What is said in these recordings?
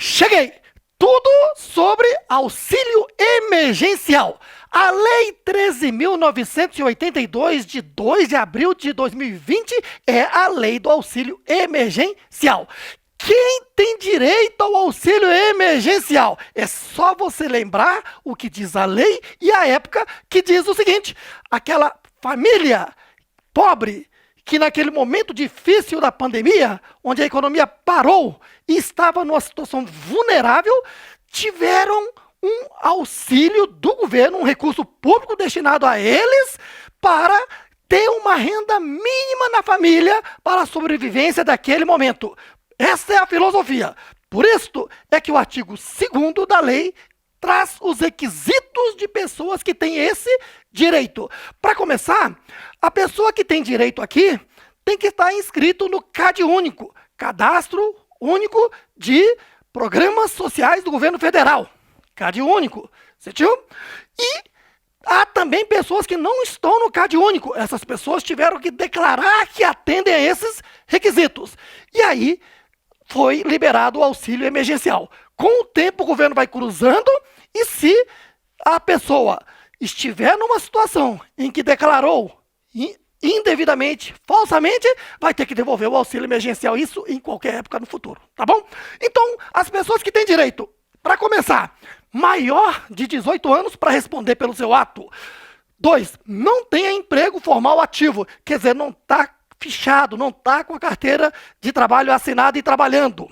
Cheguei! Tudo sobre auxílio emergencial. A Lei 13.982, de 2 de abril de 2020, é a Lei do Auxílio Emergencial. Quem tem direito ao auxílio emergencial? É só você lembrar o que diz a lei e a época, que diz o seguinte: aquela família pobre que naquele momento difícil da pandemia, onde a economia parou e estava numa situação vulnerável, tiveram um auxílio do governo, um recurso público destinado a eles para ter uma renda mínima na família para a sobrevivência daquele momento. Essa é a filosofia. Por isso é que o artigo 2º da lei traz os requisitos de pessoas que têm esse direito. Para começar, a pessoa que tem direito aqui tem que estar inscrito no CAD único, Cadastro Único de Programas Sociais do Governo Federal. CAD único, certo? E há também pessoas que não estão no CAD único. Essas pessoas tiveram que declarar que atendem a esses requisitos. E aí foi liberado o auxílio emergencial. Com o tempo, o governo vai cruzando, e se a pessoa estiver numa situação em que declarou indevidamente, falsamente, vai ter que devolver o auxílio emergencial, isso em qualquer época no futuro, tá bom? Então, as pessoas que têm direito, para começar, maior de 18 anos para responder pelo seu ato. 2, não tenha emprego formal ativo, quer dizer, não está fichado, não está com a carteira de trabalho assinada e trabalhando.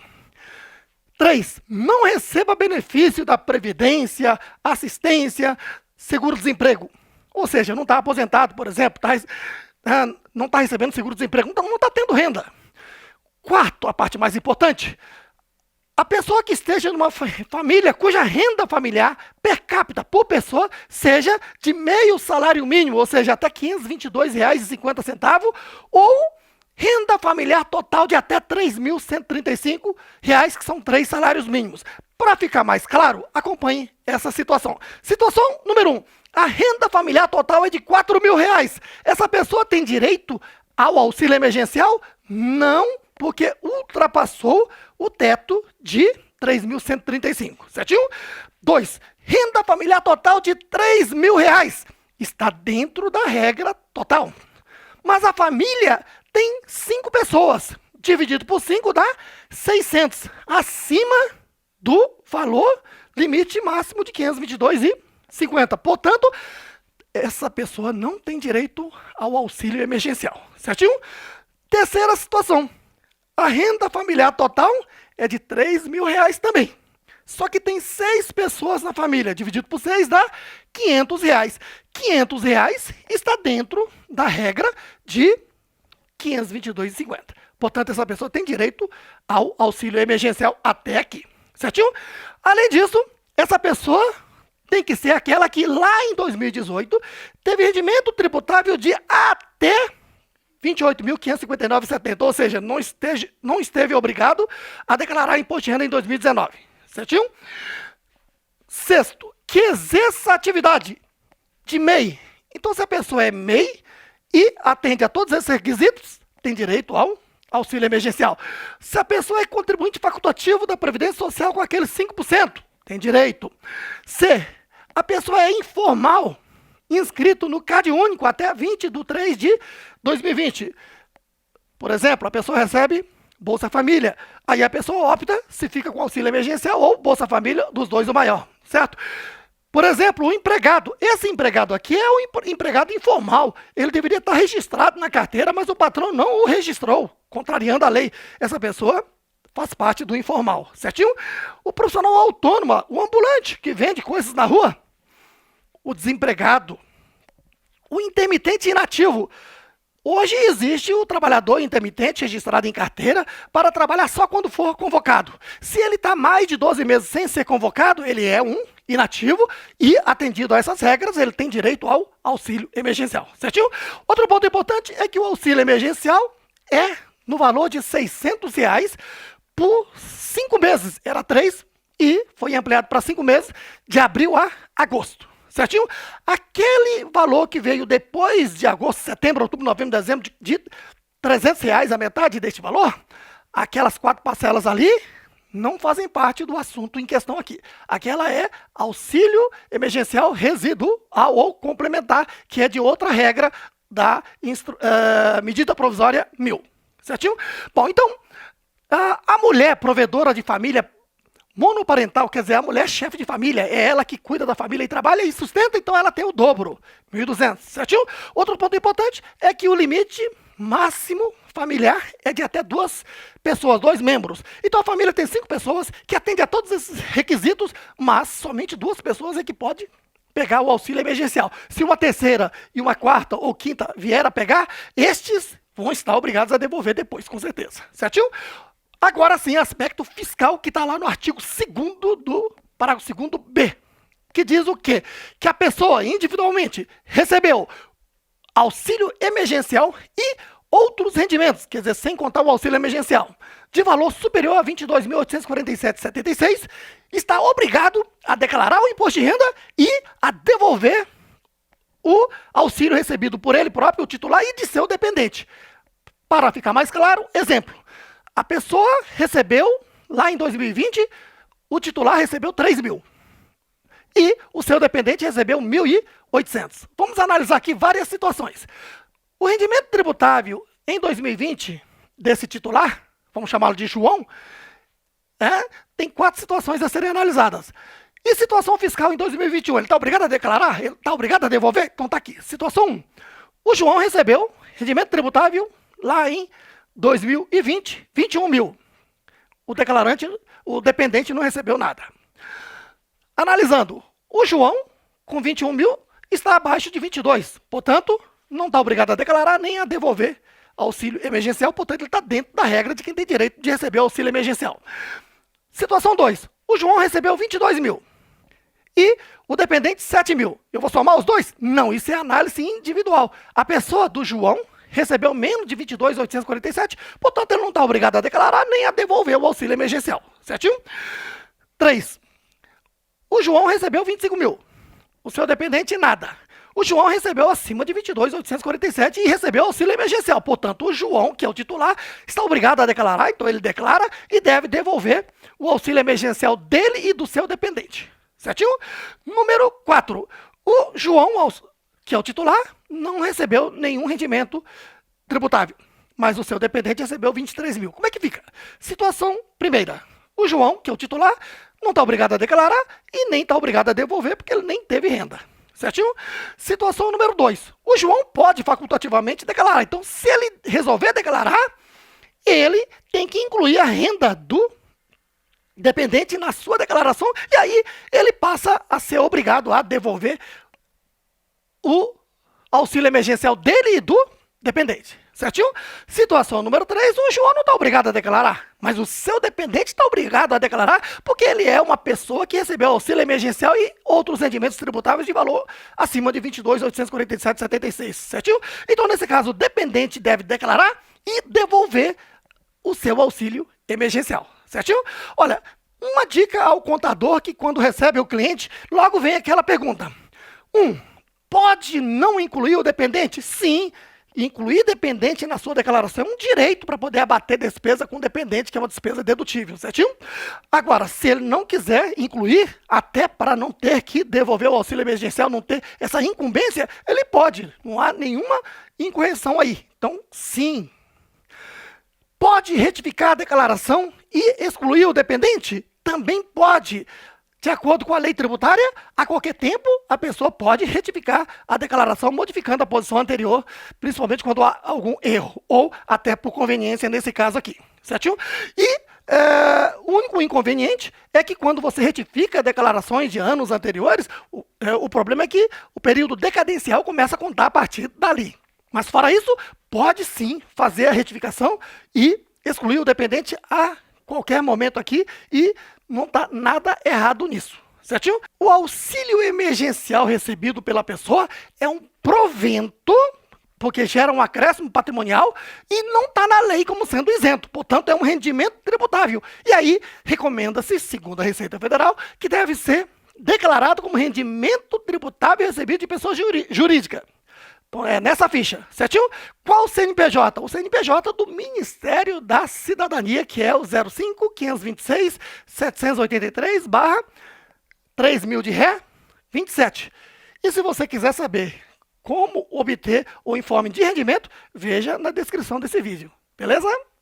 3, não receba benefício da Previdência, assistência, seguro-desemprego. Ou seja, não está aposentado, por exemplo, não está recebendo seguro-desemprego, então não está tendo renda. 4, a parte mais importante, a pessoa que esteja numa família cuja renda familiar per capita por pessoa seja de meio salário mínimo, ou seja, até R$ 522,50, ou renda familiar total de até R$ 3.135, que são 3 salários mínimos. Para ficar mais claro, acompanhe essa situação. Situação número 1. A renda familiar total é de R$ 4.000. Essa pessoa tem direito ao auxílio emergencial? Não, porque ultrapassou o teto de R$ 3.135, certinho? 2. Renda familiar total de R$ 3.000. Está dentro da regra total. Mas a família tem 5 pessoas. Dividido por 5 dá 600. Acima do valor limite máximo de R$ 522,50. Portanto, essa pessoa não tem direito ao auxílio emergencial, certinho? Terceira situação. A renda familiar total é de R$ 3.000 também. Só que tem 6 pessoas na família. Dividido por 6 dá R$ 500. R$ 500 está dentro da regra de R$ 522,50. Portanto, essa pessoa tem direito ao auxílio emergencial até aqui, certinho? Além disso, essa pessoa tem que ser aquela que lá em 2018 teve rendimento tributável de até R$ 28.559,70, ou seja, não esteve obrigado a declarar imposto de renda em 2019, certinho? Sexto, que exerça atividade de MEI. Então, se a pessoa é MEI e atende a todos esses requisitos, tem direito ao auxílio emergencial. Se a pessoa é contribuinte facultativo da Previdência Social com aqueles 5%, tem direito. C, a pessoa é informal, inscrito no CAD único até 20/3 de 2020. Por exemplo, a pessoa recebe Bolsa Família. Aí a pessoa opta se fica com auxílio emergencial ou Bolsa Família, dos dois o maior, certo? Por exemplo, o empregado. Esse empregado aqui é o empregado informal. Ele deveria estar registrado na carteira, mas o patrão não o registrou, contrariando a lei. Essa pessoa faz parte do informal, certinho? O profissional autônomo, o ambulante, que vende coisas na rua. O desempregado. O intermitente inativo. Hoje existe o trabalhador intermitente registrado em carteira para trabalhar só quando for convocado. Se ele está mais de 12 meses sem ser convocado, ele é um inativo e, atendido a essas regras, ele tem direito ao auxílio emergencial, certinho? Outro ponto importante é que o auxílio emergencial é no valor de R$ 600 por 5 meses. Era 3 e foi ampliado para 5 meses, de abril a agosto. Certinho? Aquele valor que veio depois de agosto, setembro, outubro, novembro, dezembro, de R$ 300, a metade deste valor, aquelas 4 parcelas ali, não fazem parte do assunto em questão aqui. Aquela é auxílio emergencial residual ou complementar, que é de outra regra da medida provisória 1000. Certinho? Bom, então, a mulher provedora de família monoparental, quer dizer, a mulher chefe de família, é ela que cuida da família e trabalha e sustenta, então ela tem o dobro, 1.200, certinho? Outro ponto importante é que o limite máximo familiar é de até 2 pessoas, 2 membros. Então a família tem 5 pessoas que atendem a todos esses requisitos, mas somente 2 pessoas é que pode pegar o auxílio emergencial. Se uma terceira e uma quarta ou quinta vier a pegar, estes vão estar obrigados a devolver depois, com certeza, certinho? Agora sim, aspecto fiscal que está lá no artigo 2º do parágrafo 2º B, que diz o quê? Que a pessoa individualmente recebeu auxílio emergencial e outros rendimentos, quer dizer, sem contar o auxílio emergencial, de valor superior a R$ 22.847,76, está obrigado a declarar o imposto de renda e a devolver o auxílio recebido por ele próprio, o titular, e de seu dependente. Para ficar mais claro, exemplo, a pessoa recebeu, lá em 2020, o titular recebeu 3 mil. E o seu dependente recebeu 1.800. Vamos analisar aqui várias situações. O rendimento tributável em 2020 desse titular, vamos chamá-lo de João, tem 4 situações a serem analisadas. E situação fiscal em 2021, ele está obrigado a declarar? Ele está obrigado a devolver? Então está aqui. Situação 1. O João recebeu rendimento tributável lá em 2020, 21 mil. O dependente não recebeu nada. Analisando, o João, com 21 mil, está abaixo de 22. Portanto, não está obrigado a declarar nem a devolver auxílio emergencial. Portanto, ele está dentro da regra de quem tem direito de receber auxílio emergencial. Situação 2. O João recebeu 22 mil. E o dependente, 7 mil. Eu vou somar os dois? Não, isso é análise individual. A pessoa do João recebeu menos de 22.847, portanto, ele não está obrigado a declarar nem a devolver o auxílio emergencial. Certinho? 3. O João recebeu 25 mil. O seu dependente, nada. O João recebeu acima de 22.847 e recebeu auxílio emergencial. Portanto, o João, que é o titular, está obrigado a declarar, então ele declara e deve devolver o auxílio emergencial dele e do seu dependente. Certinho? Número 4. O João, que é o titular, não recebeu nenhum rendimento tributável, mas o seu dependente recebeu 23 mil. Como é que fica? Situação primeira. O João, que é o titular, não está obrigado a declarar e nem está obrigado a devolver, porque ele nem teve renda. Certinho? Situação número 2. O João pode facultativamente declarar. Então, se ele resolver declarar, ele tem que incluir a renda do dependente na sua declaração, e aí ele passa a ser obrigado a devolver o auxílio emergencial dele e do dependente. Certinho? Situação número 3, o João não está obrigado a declarar, mas o seu dependente está obrigado a declarar porque ele é uma pessoa que recebeu auxílio emergencial e outros rendimentos tributáveis de valor acima de R$ 22.847,76. Certinho? Então, nesse caso, o dependente deve declarar e devolver o seu auxílio emergencial. Certinho? Olha, uma dica ao contador que quando recebe o cliente, logo vem aquela pergunta. 1. Pode não incluir o dependente? Sim. Incluir dependente na sua declaração é um direito para poder abater despesa com dependente, que é uma despesa dedutível, certinho? Agora, se ele não quiser incluir, até para não ter que devolver o auxílio emergencial, não ter essa incumbência, ele pode, não há nenhuma incorreção aí. Então, sim. Pode retificar a declaração e excluir o dependente? Também pode. De acordo com a lei tributária, a qualquer tempo, a pessoa pode retificar a declaração, modificando a posição anterior, principalmente quando há algum erro, ou até por conveniência nesse caso aqui, certinho? E o único inconveniente é que quando você retifica declarações de anos anteriores, o problema é que o período decadencial começa a contar a partir dali. Mas fora isso, pode sim fazer a retificação e excluir o dependente a qualquer momento aqui e não está nada errado nisso, certinho? O auxílio emergencial recebido pela pessoa é um provento, porque gera um acréscimo patrimonial e não está na lei como sendo isento. Portanto, é um rendimento tributável. E aí, recomenda-se, segundo a Receita Federal, que deve ser declarado como rendimento tributável recebido de pessoa jurídica. Então, é nessa ficha, certinho? Qual o CNPJ? O CNPJ do Ministério da Cidadania, que é o 05-526-783/3.000 de ré, 27. E se você quiser saber como obter o informe de rendimento, veja na descrição desse vídeo. Beleza?